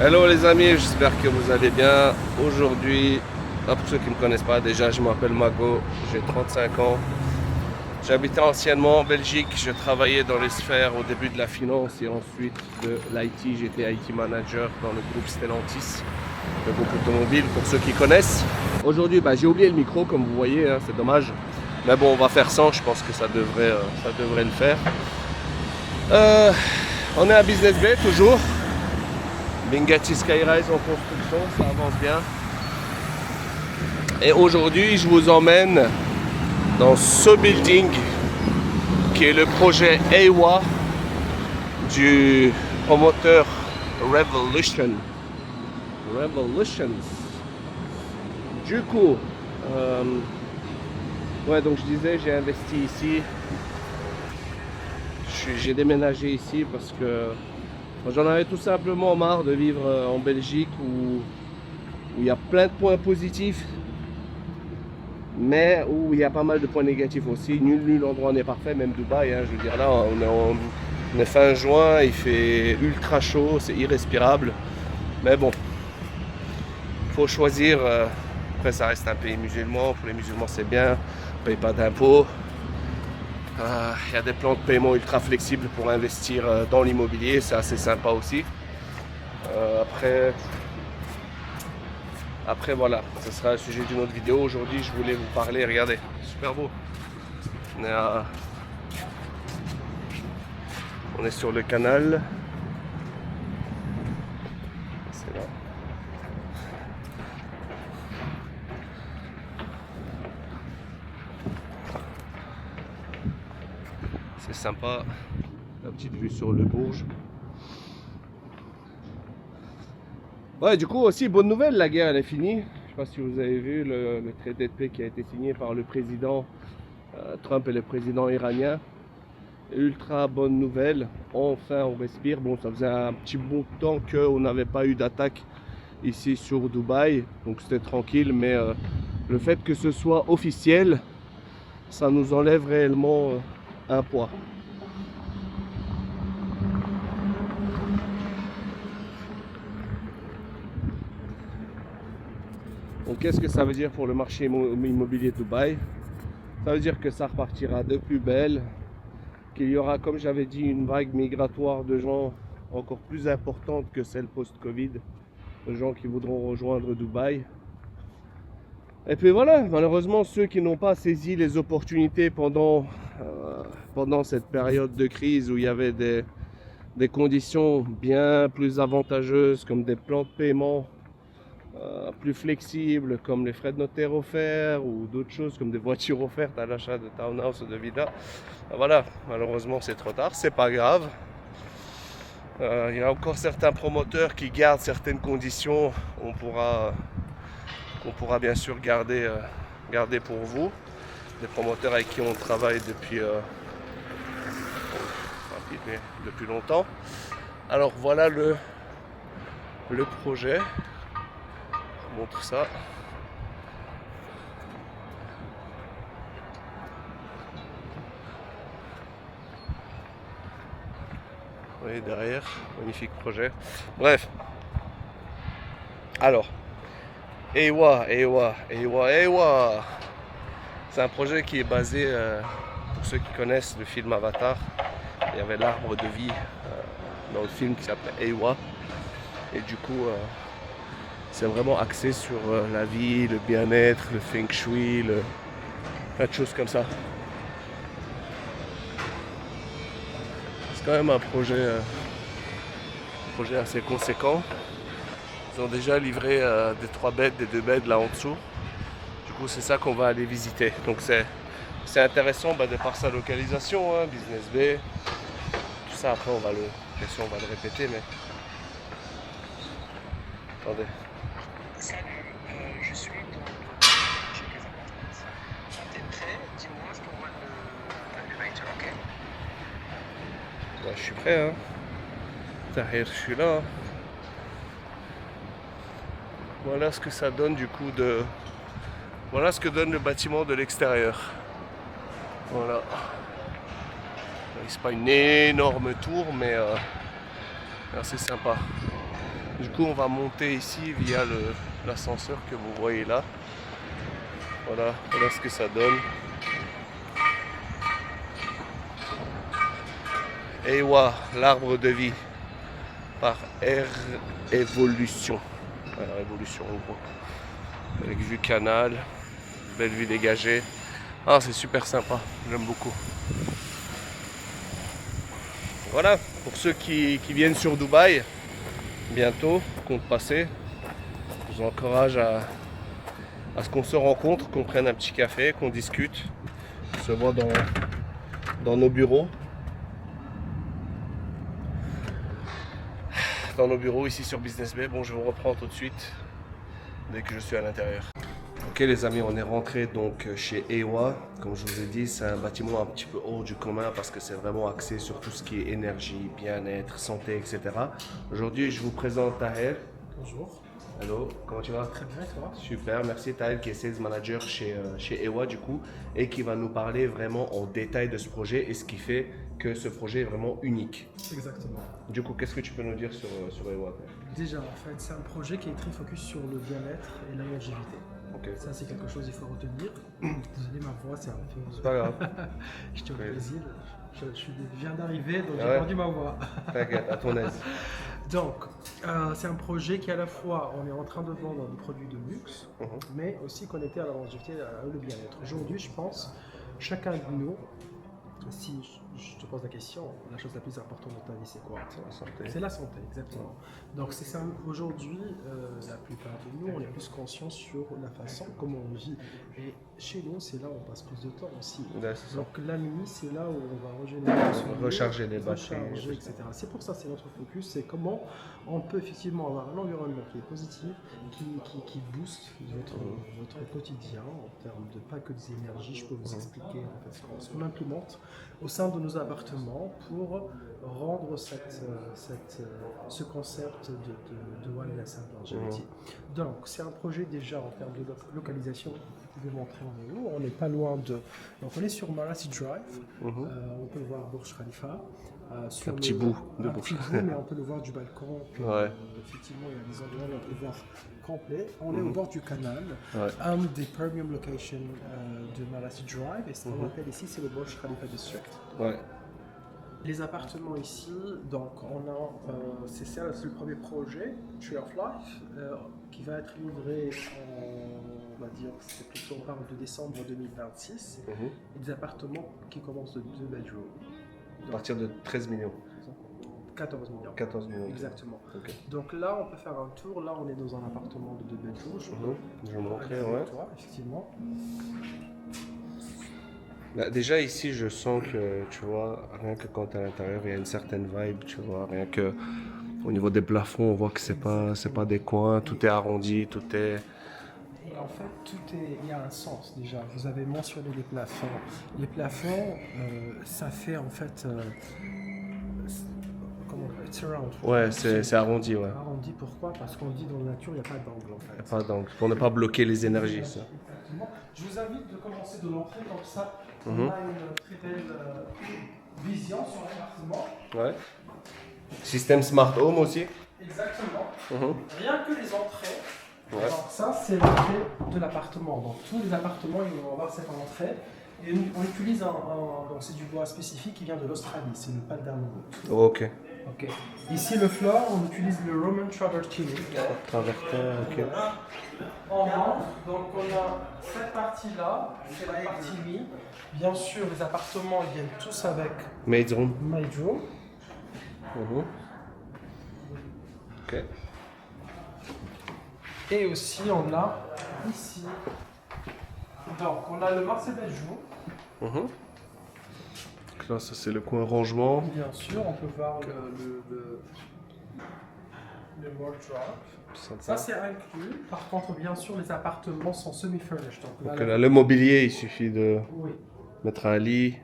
Hello les amis, j'espère que vous allez bien. Aujourd'hui, pour ceux qui ne me connaissent pas, déjà je m'appelle Mago, j'ai 35 ans. J'habitais anciennement en Belgique, je travaillais dans les sphères au début de la finance et ensuite de l'IT. J'étais IT manager dans le groupe Stellantis, le groupe automobile pour ceux qui connaissent. Aujourd'hui, j'ai oublié le micro comme vous voyez, hein, c'est dommage. Mais bon, on va faire sans, je pense que ça devrait le faire. On est à Business Bay toujours. Bingati Skyrise en construction, ça avance bien. Et aujourd'hui, je vous emmène dans ce building qui est le projet EIWA du promoteur Revolutions. Du coup, donc je disais, j'ai investi ici. J'ai déménagé ici parce que j'en avais tout simplement marre de vivre en Belgique où il y a plein de points positifs, mais où il y a pas mal de points négatifs aussi. Nul endroit n'est parfait, même Dubaï. Je veux dire, là, on est fin juin, il fait ultra chaud, c'est irrespirable. Mais bon, il faut choisir. Après, ça reste un pays musulman. Pour les musulmans, c'est bien. On ne paye pas d'impôts. Il y a des plans de paiement ultra flexibles pour investir dans l'immobilier, c'est assez sympa aussi. Après voilà, ce sera le sujet d'une autre vidéo. Aujourd'hui je voulais vous parler, regardez, super beau. On est sur le canal. C'est là. C'est sympa, la petite vue sur le Bourges. Ouais, du coup aussi, bonne nouvelle, la guerre elle est finie. Je sais pas si vous avez vu le traité de paix qui a été signé par le président Trump et le président iranien. Ultra bonne nouvelle, enfin on respire. Bon, ça faisait un petit bout de temps qu'on n'avait pas eu d'attaque ici sur Dubaï, donc c'était tranquille, mais le fait que ce soit officiel, ça nous enlève réellement un poids. Donc qu'est-ce que ça veut dire pour le marché immobilier de Dubaï? Ça veut dire que ça repartira de plus belle, qu'il y aura, comme j'avais dit, une vague migratoire de gens encore plus importante que celle post-Covid, de gens qui voudront rejoindre Dubaï. Et puis voilà, malheureusement, ceux qui n'ont pas saisi les opportunités pendant cette période de crise où il y avait des conditions bien plus avantageuses comme des plans de paiement plus flexibles, comme les frais de notaire offerts ou d'autres choses comme des voitures offertes à l'achat de townhouse ou de villa. Voilà, malheureusement c'est trop tard, c'est pas grave. Il y a encore certains promoteurs qui gardent certaines conditions, on pourra bien sûr garder pour vous. Des promoteurs avec qui on travaille depuis longtemps. Alors voilà le projet. Je vous montre ça. Vous voyez derrière, magnifique projet. Bref. Alors, EIWA. C'est un projet qui est basé, pour ceux qui connaissent le film Avatar, il y avait l'arbre de vie dans le film qui s'appelait EIWA. Et du coup, c'est vraiment axé sur la vie, le bien-être, le feng shui, plein de choses comme ça. C'est quand même un projet assez conséquent. Ils ont déjà livré des 3 beds, des 2 beds là en dessous. Du coup, c'est ça qu'on va aller visiter. Donc c'est intéressant de par sa localisation, hein, Business Bay. Tout ça, après, on va le répéter, mais... Attendez. Salut, je suis dans chez les appartements. Quand t'es prêt, dis-moi, je t'envoie l'elevator, ok? Je suis prêt, hein. Tahir, je suis là. Hein. Voilà ce que ça donne du coup Voilà ce que donne le bâtiment de l'extérieur. Voilà. C'est pas une énorme tour, mais c'est sympa. Du coup, on va monter ici via l'ascenseur que vous voyez là. Voilà, voilà ce que ça donne. Ewa, l'arbre de vie par Évolution. Voilà, Évolution en gros. Avec vue canal, belle vue dégagée. Ah, c'est super sympa, j'aime beaucoup. Voilà, pour ceux qui viennent sur Dubaï, bientôt, compte passer, je vous encourage à ce qu'on se rencontre, qu'on prenne un petit café, qu'on discute, on se voit dans nos bureaux. Dans nos bureaux ici sur Business Bay. Bon, je vous reprends tout de suite dès que je suis à l'intérieur. Ok les amis, on est rentré donc chez Ewa. Comme je vous ai dit, c'est un bâtiment un petit peu hors du commun parce que c'est vraiment axé sur tout ce qui est énergie, bien-être, santé, etc. Aujourd'hui, je vous présente Tahel. Bonjour. Hello, comment tu vas? Très bien, et toi? Super, merci. Tahel qui est sales manager chez Ewa du coup et qui va nous parler vraiment en détail de ce projet et ce qui fait que ce projet est vraiment unique. Exactement. Du coup, qu'est-ce que tu peux nous dire sur Ewa? Déjà, en fait, c'est un projet qui est très focus sur le bien-être et la longévité. Okay. Ça, c'est quelque chose qu'il faut retenir. Désolé, ma voix, c'est un peu... C'est pas grave. J'étais au Brésil, je viens d'arriver, donc Ah j'ai ouais. perdu ma voix. T'inquiète, à ton aise. Donc, c'est un projet qui, à la fois, on est en train de vendre des produits de luxe, mais aussi connecté à la longévité et à le bien-être. Aujourd'hui, je pense, chacun de nous, si je te pose la question, la chose la plus importante de ta vie, c'est quoi? La santé. C'est la santé, exactement. Donc c'est ça, aujourd'hui, la plupart de nous, on est plus conscients sur la façon comment on vit. Et chez nous, c'est là où on passe plus de temps aussi. Ouais, c'est ça. Donc la nuit, c'est là où on va régénérer, Recharger les batteries, recharger, etc. C'est pour ça, c'est notre focus, c'est comment on peut effectivement avoir un environnement qui est positif, qui booste votre quotidien en termes de pas que des énergies. Je peux vous expliquer en fait, ce qu'on implémente au sein de nos appartements pour rendre ce concept de wellness and longevity. Donc c'est un projet déjà en termes de localisation. Vous pouvez montrer on est où. On n'est pas loin de... Donc on est sur Marassi Drive. On peut voir Burj Khalifa. Sur un petit bout de un Burj petit bout, mais on peut le voir du balcon. Ouais. Effectivement, il y a des endroits où on peut voir complet. On est au bord du canal. Ouais. Un des premium locations de Marassi Drive. Et ce qu'on appelle ici, c'est le Burj Khalifa District. Ouais. Les appartements ici, donc on a, c'est ça, c'est le premier projet, Tree of Life, qui va être livré on va dire, c'est plutôt, on parle de décembre 2026, et des appartements qui commencent de 2 bedrooms. À partir de 13 millions. 14 millions. 14 millions. Exactement. Okay. Donc là, on peut faire un tour. Là, on est dans un appartement de 2 bedrooms. Je vais vous montrer, ouais. Toi, effectivement. Là, déjà ici, je sens que, tu vois, rien que quand tu es à l'intérieur, il y a une certaine vibe, tu vois, rien que au niveau des plafonds, on voit que c'est pas des coins, tout est arrondi, tout est... Et en fait, il y a un sens déjà. Vous avez mentionné les plafonds. Les plafonds, ça fait en fait... comment on appelle? Surround. Ouais, c'est arrondi, ouais. Arrondi, pourquoi? Parce qu'on dit dans la nature, il n'y a pas d'angle en fait. Il n'y a pas d'angle, pour ne pas bloquer les énergies, ça. Je vous invite de commencer de l'entrée comme ça. On a une très belle vision sur l'appartement. Ouais. Système Smart Home aussi. Exactement. Rien que les entrées. Ouais. Donc ça, c'est l'entrée de l'appartement. Donc tous les appartements, ils vont avoir cette entrée. Et on utilise donc c'est du bois spécifique qui vient de l'Australie. C'est le pandanus. Ok. Ok. Ici, le floor, on utilise le Roman Travertine. Travertin, ok. On rentre, donc on a cette partie-là, c'est la partie lit. Bien sûr, les appartements ils viennent tous avec Maid's Room. maid room. Ok. Et aussi, on a ici, donc on a le master bedroom. Donc là, ça c'est le coin rangement. Bien sûr, on peut voir le wardrobe. Ça c'est inclus. Par contre, bien sûr, les appartements sont semi-furnished. Donc là, le mobilier, il suffit de mettre un lit.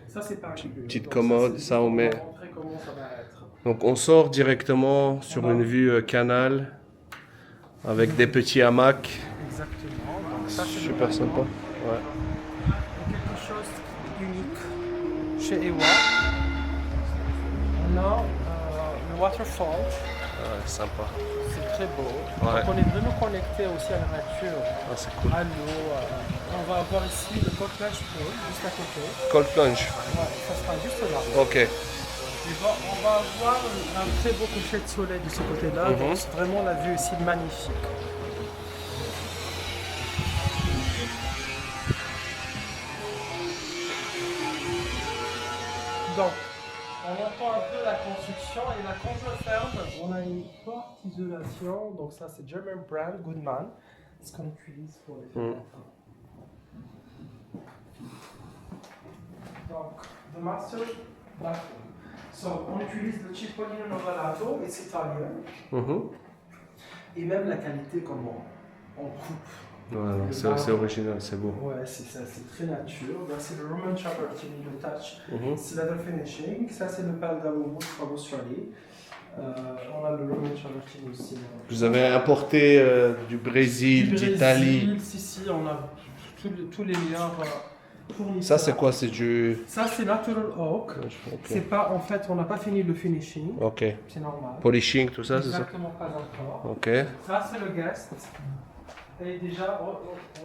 Ça c'est pas inclus. Petite Donc, commode, ça on met. Comment ça va être. Donc on sort directement sur une vue canal avec des petits hamacs. Exactement. Donc, ça, c'est Super sympa. Ouais. Quelque chose d'unique chez Ewa. On a le waterfall. Ouais, sympa. C'est très beau. Ouais. Donc on est vraiment connecté aussi à la nature, Ah, c'est cool. à l'eau. On va avoir ici le cold plunge pool, juste à côté. Cold plunge. Ouais, ça sera juste là. Ok. Et on va avoir un très beau coucher de soleil de ce côté-là. Mhm. Donc c'est vraiment la vue ici magnifique. Donc, on entend un peu la construction et là quand je ferme, on a une porte isolation. Donc ça c'est German brand Goodman, ce qu'on utilise pour les fenêtres. Donc, the master bathroom. So, on utilise le Cipollino Novalato et c'est italien. Mhm. Et même la qualité comment on coupe. Ouais, c'est original, c'est beau. Ouais, c'est ça, c'est très nature. Là, c'est le Roman Travertine, le touch. Mhm. C'est leather finishing. Ça, c'est le Paldawo from Australie. On a le Roman Travertine aussi. Vous avez importé du Brésil, d'Italie. Si, on a tous les meilleurs fournisseurs. Ça, c'est quoi? C'est du. Ça, c'est Natural Oak. Ok. C'est pas, en fait, on n'a pas fini le finishing. Ok. C'est normal. Polishing, tout ça, c'est ça? Exactement, pas encore. Ok. Ça, c'est le guest. Et déjà,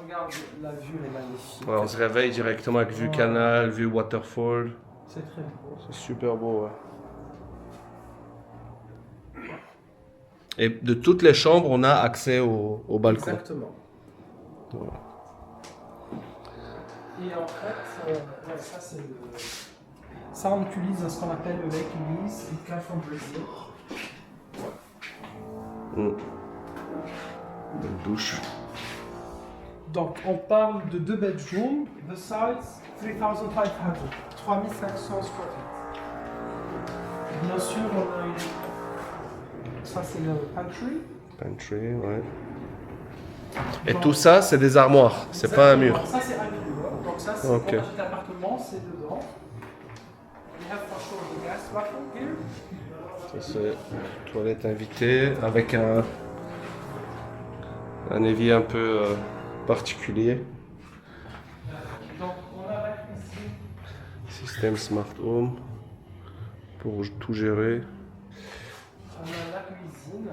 regarde, la vue elle est magnifique. Ouais, on se réveille directement avec vue canal, vue waterfall. C'est très beau. C'est super beau, ouais. Et de toutes les chambres, on a accès au balcon. Exactement. Voilà. Et en fait, ouais, ça c'est le. Ça, on utilise ce qu'on appelle le Lake Louise, it comes from Brazil. Une douche. Donc, on parle de 2 bedrooms, the size 3500, 3500 square feet. Bien sûr, on a une. Ça, c'est le pantry. Pantry, ouais. Et tout ça, c'est des armoires, c'est pas un mur. Ça, c'est un mur. Donc, ça, c'est Ok. quand on achète l'appartement, c'est dedans. We have for sure the gas bathroom here. Ça, c'est toilette invitée avec un évier un peu particulier. Donc, on a la cuisine. Système Smart Home pour tout gérer. On a la cuisine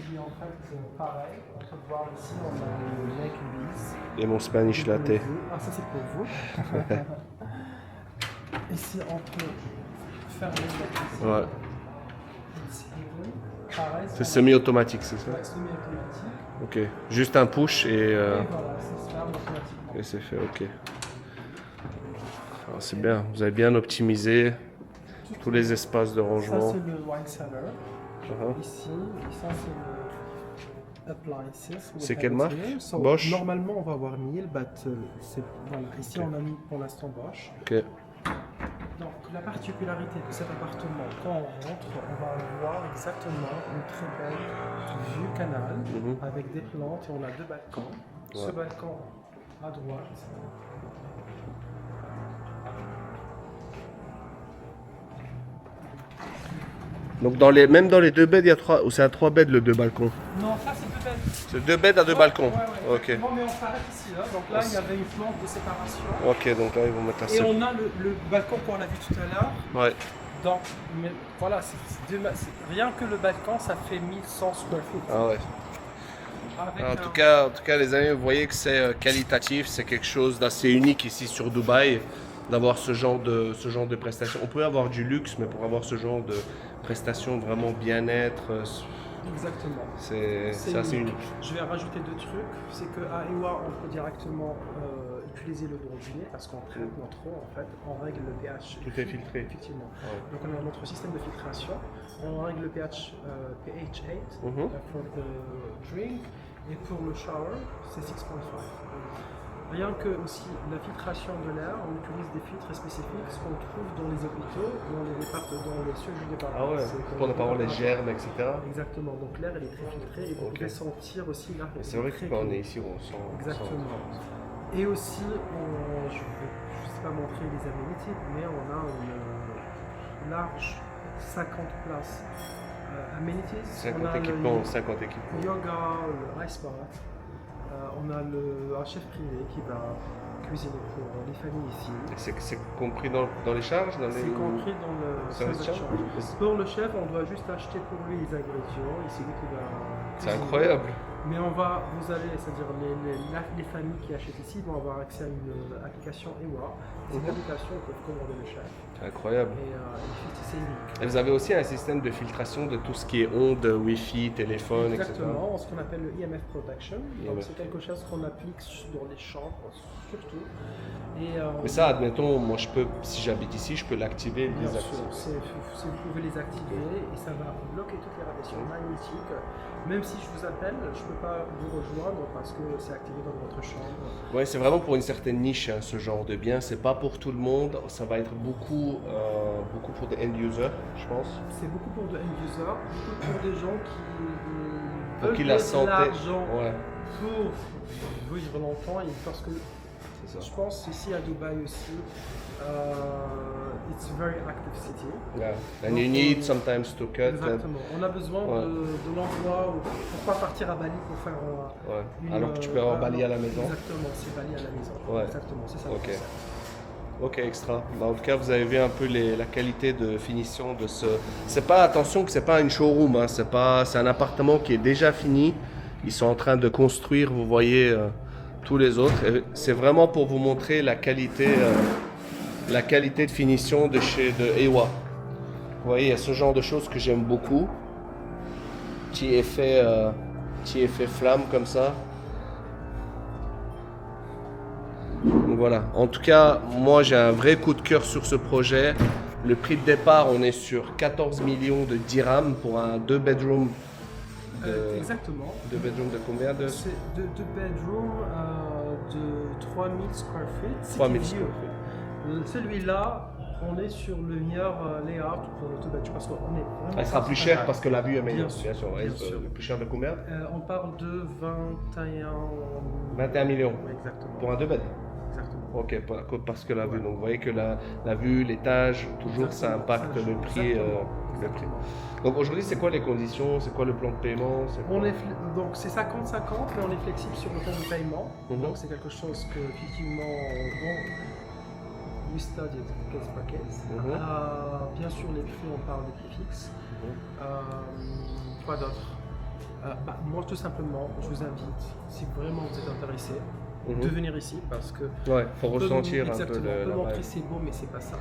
qui est en fait pareil. On peut voir ici, on a le Lake Louise. Et mon Spanish latte. Ah, ça c'est pour vous. Ici, on peut fermer la cuisine. Ouais. Ici, pareil. C'est semi-automatique, c'est ça? Ouais, semi-automatique. Ok. Juste un push et Et voilà, ça se ferme automatiquement. c'est fait, ok. Alors, c'est bien, vous avez bien optimisé tous les espaces de Ça, rangement. c'est le wine cellar. Uh-huh. Ici, et ça, c'est le appliances. C'est quelle marque? So, Bosch? Normalement, on va avoir 1000, but voilà. Ici, Ok. on a mis pour l'instant Bosch. Ok. Donc, la particularité de cet appartement, quand on rentre, on va avoir exactement une très belle vue canal Mhm. avec des plantes et on a 2 balcons. Ce Ouais. balcon à droite. Donc même dans les 2 beds, il y a 3, ou c'est à 3 beds le 2 balcons? Non, ça c'est peut-être. C'est 2 beds à 2 balcons? Ouais, Ok. exactement, mais on s'arrête ici. Là. Donc là, il y avait une plante de séparation. Ok, donc là ils vont mettre un Et seul. on a le balcon qu'on a vu tout à l'heure. Ouais. Donc, mais voilà, rien que le balcon, ça fait 1100 square feet. Ah ouais. Avec En tout cas, les amis, vous voyez que c'est qualitatif, c'est quelque chose d'assez unique ici sur Dubaï, d'avoir ce genre de prestations. On peut avoir du luxe, mais pour avoir ce genre de prestations vraiment bien-être, Exactement. c'est assez unique. Je vais rajouter 2 trucs. C'est qu'à EWA, on peut directement utiliser le ondulé parce qu'on traite notre eau, en fait, on règle le pH. Tout est filtré. Effectivement. Ouais. Donc on a notre système de filtration. On règle le pH pH 8 Mhm. pour le drink et pour le shower, c'est 6.5. Rien que aussi la filtration de l'air, on utilise des filtres spécifiques, ce qu'on trouve dans les hôpitaux, dans les surgery Ah departments. ouais, pour ne pas avoir les germes, etc. Exactement, donc l'air elle est très filtré et vous Ok. pouvez sentir aussi l'air. C'est vrai que quand on est ici, on sent. Exactement. Et aussi, je ne sais pas montrer les amenities, mais on a une large 50 places amenities. 50 on a équipements, le 50 équipements. yoga, le ice bath. On a un chef privé qui va cuisiner pour les familles ici. Et c'est compris dans les charges, dans les... C'est compris dans le service service charge. charge. Pour le chef, on doit juste acheter pour lui les ingrédients et c'est lui qui va C'est cuisiner. incroyable. Mais vous allez, c'est-à-dire les familles qui achètent ici vont avoir accès à une application EWA. Cette application, ils peuvent commander le chef. Incroyable. Et c'est unique. Et vous avez aussi un système de filtration de tout ce qui est ondes, Wi-Fi, téléphone, etc. Exactement, ce qu'on appelle le EMF Protection. Donc EMF. c'est quelque chose qu'on applique dans les chambres surtout. Et, Mais ça, admettons, moi je peux, si j'habite ici, je peux l'activer et le bien sûr, désactiver. vous pouvez les activer et ça va bloquer toutes les radiations magnétiques. Même si je vous appelle, je ne peux pas vous rejoindre parce que c'est activé dans votre chambre. Ouais, c'est vraiment pour une certaine niche, hein, ce genre de bien. C'est pas pour tout le monde. Ça va être beaucoup pour des end users, je pense. C'est beaucoup pour de end users, beaucoup pour des gens qui Pour veulent qui la gagner de santé. l'argent Ouais, pour vivre longtemps et parce que c'est ça. je pense ici à Dubaï aussi, it's a very active city. Yeah. And you need sometimes to cut. Exactement. On a besoin Ouais. de l'endroit où pour pas partir à Bali pour faire Ouais. une, Alors que tu peux avoir Bali à la maison. Exactement, c'est Bali à la maison. Ouais. Exactement, c'est ça. Ok. le concept. Ok, extra. Bah, en tout cas, vous avez vu un peu la qualité de finition de ce. C'est pas, attention, que c'est pas une showroom. Hein. C'est un appartement qui est déjà fini. Ils sont en train de construire. Vous voyez tous les autres. Et c'est vraiment pour vous montrer la qualité de finition de EWA. Vous voyez, il y a ce genre de choses que j'aime beaucoup. Petit effet flamme comme ça. Donc voilà, en tout cas, moi j'ai un vrai coup de cœur sur ce projet. Le prix de départ, on est sur 14 millions de dirhams pour un 2 bedroom. Exactement. 2 bedroom de combien de C'est deux bedrooms de 3000 square feet. 3000 c'est square mieux. Celui-là, on est sur le meilleur layout pour le 2 bedroom parce qu'on est vraiment. Elle sera plus chère parce que la vue est meilleure. Bien sûr, Ouais, bien sûr. plus cher de combien On parle de 21. 21 millions Exactement. pour un 2 bed. Exactement. Ok, parce que la vue. Donc vous voyez que la vue, l'étage, toujours ça impacte le prix. Le prix. Donc aujourd'hui, c'est quoi les conditions? C'est quoi le plan de paiement? Donc c'est 50-50, mais on est flexible sur le temps de paiement. Mhm. Donc c'est quelque chose que effectivement we studied case by case. Mhm. Bien sûr les prix, on parle des prix fixes. Quoi d'autre? Moi tout simplement, je vous invite, si vraiment vous êtes intéressé, de venir ici parce que Ouais, faut on peut ressentir un peu exactement, on peut la montrer vibe. c'est beau mais c'est pas ça.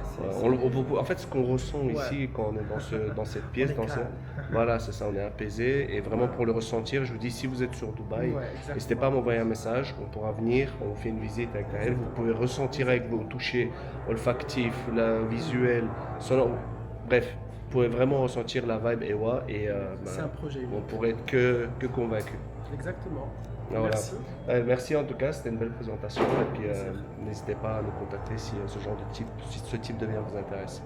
En fait, ce qu'on ressent ici quand on est dans cette pièce, On est calme. voilà, c'est ça, on est apaisé. Et vraiment pour le ressentir, je vous dis, si vous êtes sur Dubaï, Ouais, exactement. n'hésitez pas à m'envoyer un message, on pourra venir, on fait une visite avec Naël, vous pouvez ressentir avec vos touchés olfactifs, visuel, sonore, bref, vous pouvez vraiment ressentir la vibe EWA et C'est un projet. on pourrait être que convaincu. Exactement. Voilà. Merci. Merci en tout cas, c'était une belle présentation et puis n'hésitez pas à nous contacter si ce type de bien vous intéresse.